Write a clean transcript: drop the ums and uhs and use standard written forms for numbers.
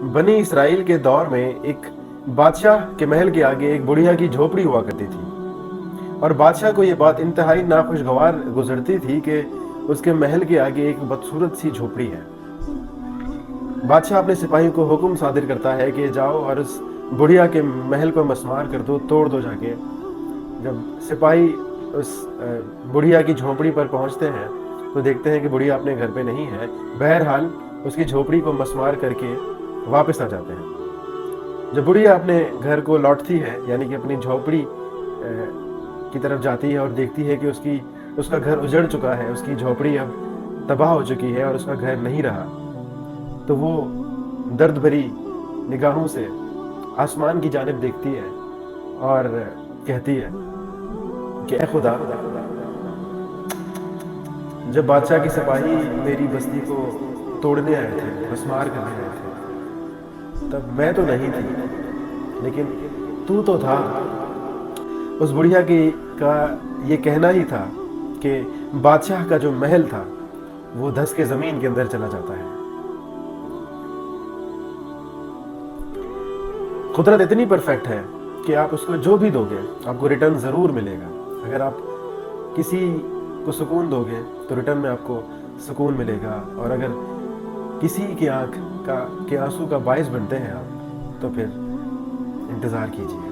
बनी इसराइल के दौर में एक बादशाह के महल के आगे एक बुढ़िया की झोपड़ी हुआ करती थी, और बादशाह को ये बात इंतहाई नाखुशगवार गुजरती थी कि उसके महल के आगे एक बदसूरत सी झोपड़ी है। बादशाह अपने सिपाही को हुक्म सादिर करता है कि जाओ और उस बुढ़िया के महल को मसमार कर दो, तोड़ दो जाके। जब सिपाही उस बुढ़िया की झोपड़ी पर पहुंचते हैं तो देखते हैं कि बुढ़िया अपने घर पे नहीं है। बहरहाल उसकी झोपड़ी को मसमार करके वापस आ जाते हैं। जब बुढ़िया अपने घर को लौटती है, यानी कि अपनी झोपड़ी की तरफ जाती है और देखती है कि उसका घर उजड़ चुका है, उसकी झोपड़ी अब तबाह हो चुकी है और उसका घर नहीं रहा, तो वो दर्द भरी निगाहों से आसमान की जानिब देखती है और कहती है कि ऐ खुदा, जब बादशाह के सिपाही मेरी बस्ती को तोड़ने आए थे, मसमार करने आए थे, तब मैं तो नहीं थी, लेकिन तू तो था। उस बुढ़िया का ये कहना ही था कि बादशाह का जो महल था वो धस के जमीन के अंदर चला जाता है। कुदरत इतनी परफेक्ट है कि आप उसको जो भी दोगे आपको रिटर्न ज़रूर मिलेगा। अगर आप किसी को सुकून दोगे तो रिटर्न में आपको सुकून मिलेगा, और अगर किसी की आंख के आंसू का बायस बनते हैं आप, तो फिर इंतज़ार कीजिए।